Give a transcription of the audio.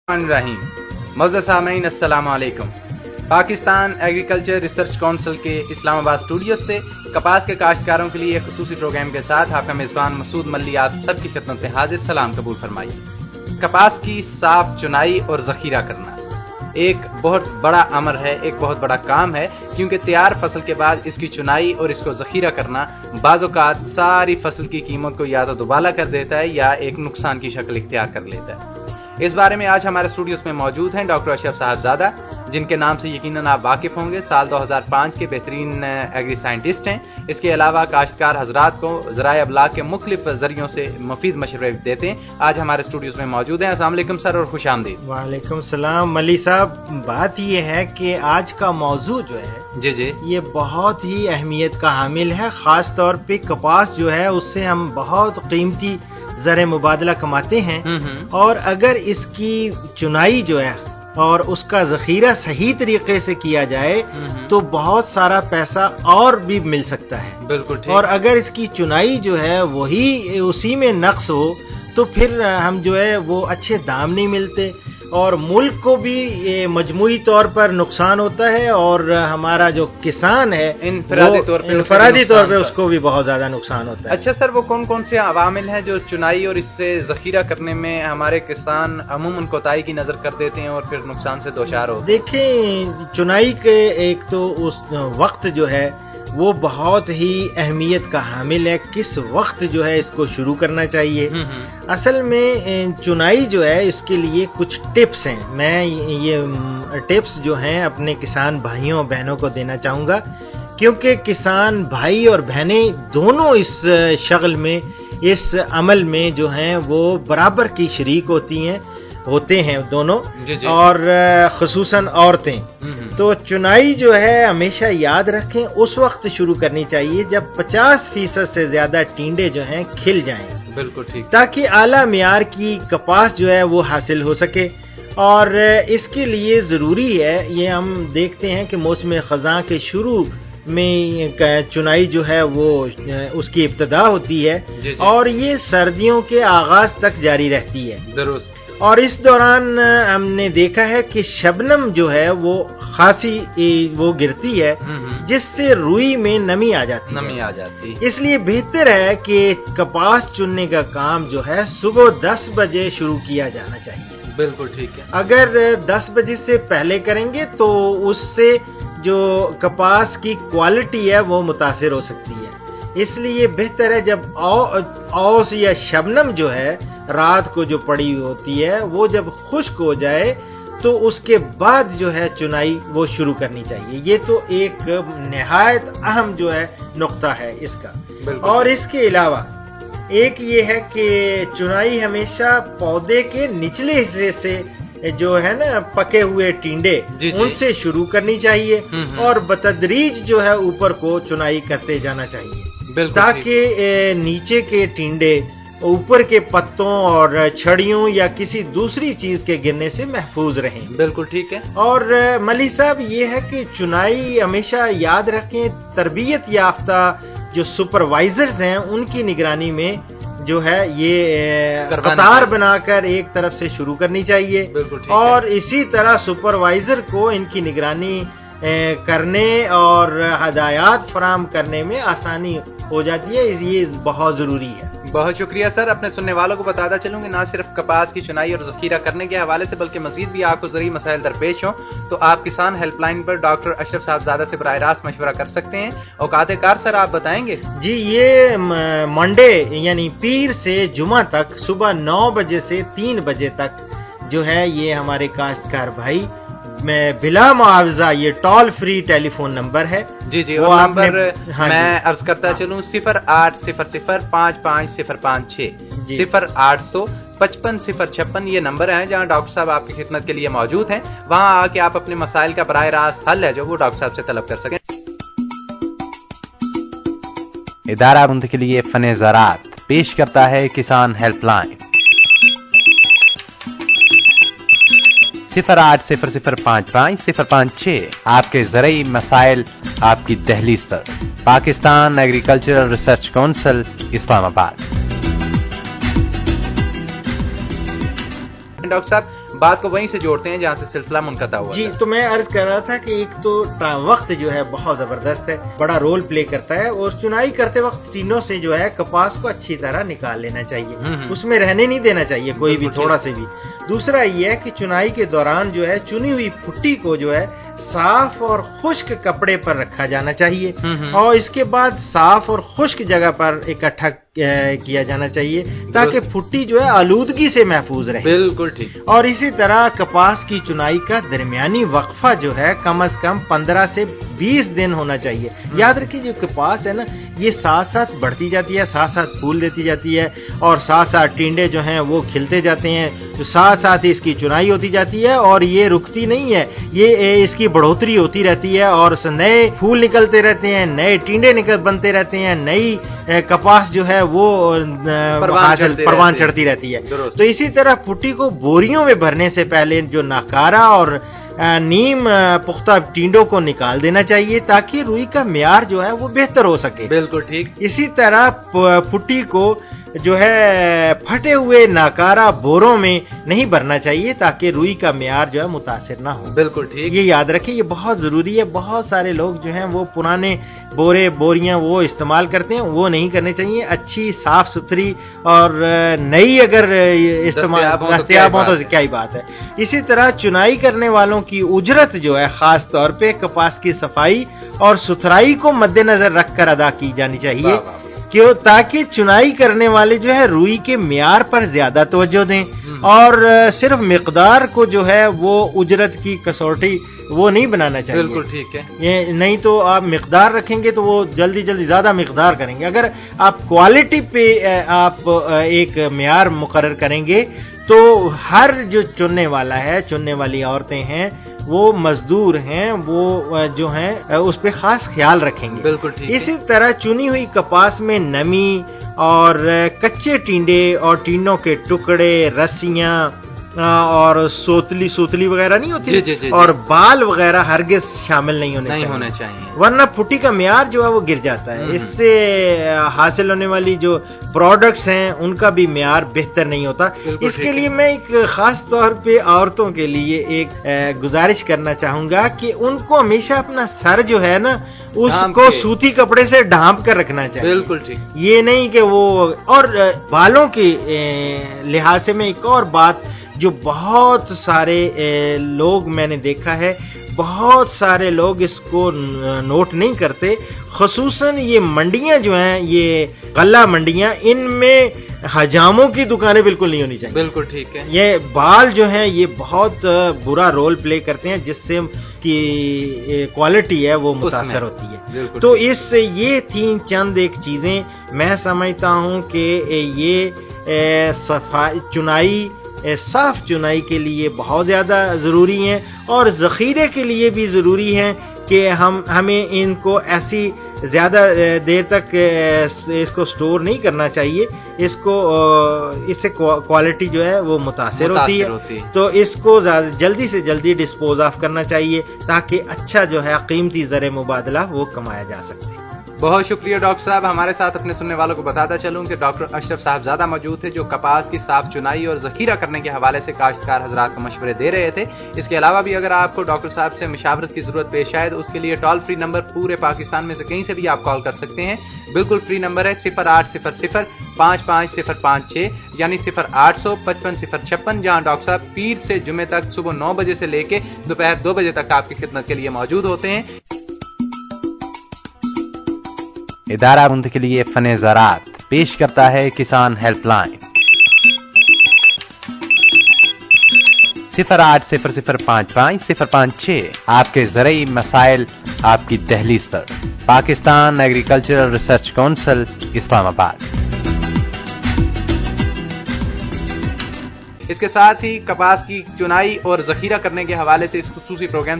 الرحیم معزز سامعین السلام علیکم۔ پاکستان ایگریکلچر ریسرچ کونسل کے اسلام آباد اسٹوڈیو سے کپاس کے کاشتکاروں کے لیے ایک خصوصی پروگرام کے ساتھ آپ کا میزبان مسعود ملی آپ سب کی خدمت میں حاضر، سلام قبول فرمائیے۔ کپاس کی صاف چنائی اور ذخیرہ کرنا ایک بہت بڑا امر ہے، ایک بہت بڑا کام ہے، کیونکہ تیار فصل کے بعد اس کی چنائی اور اس کو ذخیرہ کرنا بعض اوقات ساری فصل کی قیمت کو یا تو دوبالا کر دیتا ہے یا ایک نقصان کی شکل اختیار کر لیتا ہے۔ اس بارے میں آج ہمارے اسٹوڈیوز میں موجود ہیں ڈاکٹر اشرف صاحبزادہ، جن کے نام سے یقیناً آپ واقف ہوں گے، سال 2005 کے بہترین ایگری سائنٹسٹ ہیں۔ اس کے علاوہ کاشتکار حضرات کو ذرائع ابلاغ کے مختلف ذریعوں سے مفید مشورے دیتے ہیں۔ آج ہمارے اسٹوڈیوز میں موجود ہیں۔ السلام علیکم سر اور خوش آمدید۔ وعلیکم السلام ملی صاحب۔ بات یہ ہے کہ آج کا موضوع جو ہے جی یہ بہت ہی اہمیت کا حامل ہے، خاص طور پہ کپاس جو ہے اس سے ہم بہت قیمتی زر مبادلہ کماتے ہیں، اور اگر اس کی چنائی جو ہے اور اس کا ذخیرہ صحیح طریقے سے کیا جائے تو بہت سارا پیسہ اور بھی مل سکتا ہے۔ بالکل ٹھیک۔ اور اگر اس کی چنائی جو ہے وہی اسی میں نقص ہو تو پھر ہم جو ہے وہ اچھے دام نہیں ملتے، اور ملک کو بھی یہ مجموعی طور پر نقصان ہوتا ہے، اور ہمارا جو کسان ہے انفرادی طور پہ اس کو بھی بہت زیادہ نقصان ہوتا ہے۔ اچھا سر، وہ کون کون سے عوامل ہیں جو چنائی اور اس سے ذخیرہ کرنے میں ہمارے کسان عموماً کوتاہی کی نظر کر دیتے ہیں اور پھر نقصان سے دوچار ہوتے ہیں؟ دیکھیں، چنائی کے ایک تو اس وقت جو ہے وہ بہت ہی اہمیت کا حامل ہے، کس وقت جو ہے اس کو شروع کرنا چاہیے۔ اصل میں چنائی جو ہے اس کے لیے کچھ ٹپس ہیں، میں یہ ٹپس جو ہیں اپنے کسان بھائیوں بہنوں کو دینا چاہوں گا، کیونکہ کسان بھائی اور بہنیں دونوں اس شغل میں، اس عمل میں جو ہیں وہ برابر کی شریک ہوتے ہیں دونوں، اور خصوصاً عورتیں۔ تو چنائی جو ہے ہمیشہ یاد رکھیں اس وقت شروع کرنی چاہیے جب 50% سے زیادہ ٹینڈے جو ہیں کھل جائیں، بالکل ٹھیک، تاکہ اعلیٰ معیار کی کپاس جو ہے وہ حاصل ہو سکے۔ اور اس کے لیے ضروری ہے، یہ ہم دیکھتے ہیں کہ موسم خزاں کے شروع میں چنائی جو ہے وہ اس کی ابتدا ہوتی ہے، اور یہ سردیوں کے آغاز تک جاری رہتی ہے۔ درست۔ اور اس دوران ہم نے دیکھا ہے کہ شبنم جو ہے وہ خاصی وہ گرتی ہے، جس سے روئی میں نمی آ جاتی ہے۔ اس لیے بہتر ہے کہ کپاس چننے کا کام جو ہے صبح 10 بجے شروع کیا جانا چاہیے۔ بالکل ٹھیک ہے۔ اگر 10 بجے سے پہلے کریں گے تو اس سے جو کپاس کی کوالٹی ہے وہ متاثر ہو سکتی ہے۔ اس لیے بہتر ہے جب اوس یا شبنم جو ہے رات کو جو پڑی ہوتی ہے وہ جب خشک ہو جائے تو اس کے بعد جو ہے چنائی وہ شروع کرنی چاہیے۔ یہ تو ایک نہایت اہم جو ہے نقطہ ہے اس کا۔ اور اس کے علاوہ ایک یہ ہے کہ چنائی ہمیشہ پودے کے نچلے حصے سے جو ہے نا پکے ہوئے ٹینڈے ان سے شروع کرنی چاہیے، اور بتدریج جو ہے اوپر کو چنائی کرتے جانا چاہیے، تاکہ نیچے کے ٹینڈے اوپر کے پتوں اور چھڑیوں یا کسی دوسری چیز کے گرنے سے محفوظ رہیں۔ بالکل ٹھیک ہے۔ اور ملی صاحب یہ ہے کہ چنائی ہمیشہ یاد رکھیں، تربیت یافتہ جو سپروائزرز ہیں ان کی نگرانی میں جو ہے یہ قطار بنا کر ایک طرف سے شروع کرنی چاہیے، اور اسی طرح سپروائزر کو ان کی نگرانی کرنے اور ہدایات فراہم کرنے میں آسانی ہو جاتی ہے۔ یہ بہت ضروری ہے۔ بہت شکریہ سر۔ اپنے سننے والوں کو بتاتا چلوں کہ نہ صرف کپاس کی چنائی اور ذخیرہ کرنے کے حوالے سے بلکہ مزید بھی آپ کو زرعی مسائل درپیش ہوں تو آپ کسان ہیلپ لائن پر ڈاکٹر اشرف صاحبزادہ سے براہ راست مشورہ کر سکتے ہیں۔ اوقات کار سر آپ بتائیں گے؟ جی، یہ منڈے یعنی پیر سے جمعہ تک صبح 9 بجے سے 3 بجے تک جو ہے یہ ہمارے کاشتکار بھائی میں بلا معاوضہ، یہ ٹول فری ٹیلی فون نمبر ہے۔ جی وہ نمبر میں عرض کرتا چلوں 0800550556 0800 55 یہ نمبر ہیں جہاں ڈاکٹر صاحب آپ کی خدمت کے لیے موجود ہیں۔ وہاں آ کے آپ اپنے مسائل کا براہ راست حل ہے جو وہ ڈاکٹر صاحب سے طلب کر سکیں۔ ادارہ بند کے لیے فن زراعت پیش کرتا ہے کسان ہیلپ لائن 0800550556 آپ کے زرعی مسائل آپ کی دہلیز پر۔ پاکستان ایگریکلچرل ریسرچ کونسل اسلام آباد۔ ڈاکٹر صاحب بات کو وہیں سے جوڑتے ہیں جہاں سے سلسلہ منقطع ہوا جی تھا۔ تو میں عرض کر رہا تھا کہ ایک تو وقت جو ہے بہت زبردست ہے، بڑا رول پلے کرتا ہے، اور چنائی کرتے وقت ٹینوں سے جو ہے کپاس کو اچھی طرح نکال لینا چاہیے، اس میں رہنے نہیں دینا چاہیے کوئی بھی تھوڑا سے بھی۔ دوسرا یہ ہے کہ چنائی کے دوران جو ہے چنی ہوئی پھٹی کو جو ہے صاف اور خشک کپڑے پر رکھا جانا چاہیے، اور اس کے بعد صاف اور خشک جگہ پر اکٹھا کیا جانا چاہیے تاکہ پھٹی جو ہے آلودگی سے محفوظ رہے۔ بالکل ٹھیک۔ اور اسی طرح کپاس کی چنائی کا درمیانی وقفہ جو ہے کم از کم 15 سے 20 دن ہونا چاہیے۔ یاد رکھیے جو کپاس ہے نا، یہ ساتھ ساتھ بڑھتی جاتی ہے، ساتھ ساتھ پھول دیتی جاتی ہے، اور ساتھ ساتھ ٹینڈے جو ہیں وہ کھلتے جاتے ہیں، جو ساتھ ساتھ اس کی چنائی ہوتی جاتی ہے، اور یہ رکتی نہیں ہے، یہ اس کی بڑھوتری ہوتی رہتی ہے، اور نئے پھول نکلتے رہتے ہیں، نئے ٹینڈے بنتے رہتے ہیں، نئی کپاس جو ہے وہ پروان چڑھتی رہتی ہے۔ تو اسی طرح پھٹی کو بوریوں میں بھرنے سے پہلے جو ناکارہ اور نیم پختہ ٹینڈوں کو نکال دینا چاہیے تاکہ روئی کا معیار جو ہے وہ بہتر ہو سکے۔ بالکل ٹھیک۔ اسی طرح پھٹی کو جو ہے پھٹے ہوئے ناکارہ بوروں میں نہیں بھرنا چاہیے تاکہ روئی کا معیار جو ہے متاثر نہ ہو۔ بالکل ٹھیک۔ یہ یاد رکھیں، یہ بہت ضروری ہے۔ بہت سارے لوگ جو ہیں وہ پرانے بوریاں وہ استعمال کرتے ہیں، وہ نہیں کرنے چاہیے۔ اچھی صاف ستھری اور نئی اگر دستیاب ہو تو کیا ہی بات ہے۔ اسی طرح چنائی کرنے والوں کی اجرت جو ہے خاص طور پہ کپاس کی صفائی اور ستھرائی کو مد نظر رکھ کر ادا کی جانی چاہیے، تاکہ چنائی کرنے والے جو ہے روئی کے معیار پر زیادہ توجہ دیں، اور صرف مقدار کو جو ہے وہ اجرت کی کسوٹی وہ نہیں بنانا چاہیے۔ بالکل ٹھیک ہے۔ یہ نہیں تو آپ مقدار رکھیں گے تو وہ جلدی زیادہ مقدار کریں گے۔ اگر آپ کوالٹی پہ آپ ایک معیار مقرر کریں گے تو ہر جو چننے والا ہے، چننے والی عورتیں ہیں، وہ مزدور ہیں، وہ جو ہیں اس پہ خاص خیال رکھیں گے۔ بالکل ٹھیک۔ اسی طرح چنی ہوئی کپاس میں نمی اور کچے ٹینڈے اور ٹینڈوں کے ٹکڑے، رسیاں اور سوتلی وغیرہ نہیں ہوتی، جی اور بال وغیرہ ہرگز شامل نہیں ہونے چاہیے، ورنہ پھٹی کا معیار جو ہے وہ گر جاتا ہے۔ اس سے حاصل ہونے والی جو پروڈکٹس ہیں ان کا بھی معیار بہتر نہیں ہوتا۔ اس کے لیے میں ایک خاص طور پہ عورتوں کے لیے ایک گزارش کرنا چاہوں گا کہ ان کو ہمیشہ اپنا سر جو ہے نا اس کو سوتی کپڑے سے ڈھانپ کر رکھنا چاہیے۔ بالکل ٹھیک۔ یہ نہیں کہ وہ، اور بالوں کے لحاظ سے میں ایک اور بات جو بہت سارے لوگ میں نے دیکھا ہے، بہت سارے لوگ اس کو نوٹ نہیں کرتے، خصوصاً یہ منڈیاں جو ہیں، یہ غلہ منڈیاں، ان میں حجاموں کی دکانیں بالکل نہیں ہونی چاہیے۔ بالکل ٹھیک ہے۔ یہ بال جو ہیں یہ بہت برا رول پلے کرتے ہیں، جس سے کی کوالٹی ہے وہ متاثر ہوتی ہے۔ تو اس سے یہ تین چند ایک چیزیں میں سمجھتا ہوں کہ یہ چنائی، صاف چنائی کے لیے بہت زیادہ ضروری ہیں، اور ذخیرے کے لیے بھی ضروری ہیں کہ ہمیں ان کو ایسی زیادہ دیر تک اس کو سٹور نہیں کرنا چاہیے، اس سے کوالٹی جو ہے وہ متاثر ہوتی ہے، تو اس کو جلدی سے جلدی ڈسپوز آف کرنا چاہیے تاکہ اچھا جو ہے قیمتی زر مبادلہ وہ کمایا جا سکے۔ بہت شکریہ ڈاکٹر صاحب۔ ہمارے ساتھ اپنے سننے والوں کو بتاتا چلوں کہ ڈاکٹر اشرف صاحب زیادہ موجود تھے، جو کپاس کی صاف چنائی اور ذخیرہ کرنے کے حوالے سے کاشتکار حضرات کو مشورے دے رہے تھے۔ اس کے علاوہ بھی اگر آپ کو ڈاکٹر صاحب سے مشاورت کی ضرورت پیش آئے تو اس کے لیے ٹول فری نمبر پورے پاکستان میں سے کہیں سے بھی آپ کال کر سکتے ہیں۔ بالکل فری نمبر ہے 0800 55 یعنی 0800 55 056، جہاں ڈاکٹر صاحب پیر سے جمعے تک صبح 9 بجے سے لے کے دوپہر 2 بجے تک آپ کی خدمت کے لیے موجود ہوتے ہیں۔ ادارہ رند کے لیے فن زراعت پیش کرتا ہے کسان ہیلپ لائن 0800 55 آپ کے زرعی مسائل آپ کی دہلیز پر، پاکستان ایگریکلچرل ریسرچ کونسل، اسلام آباد۔ اس کے ساتھ ہی کپاس کی چنائی اور ذخیرہ کرنے کے حوالے سے اس خصوصی پروگرام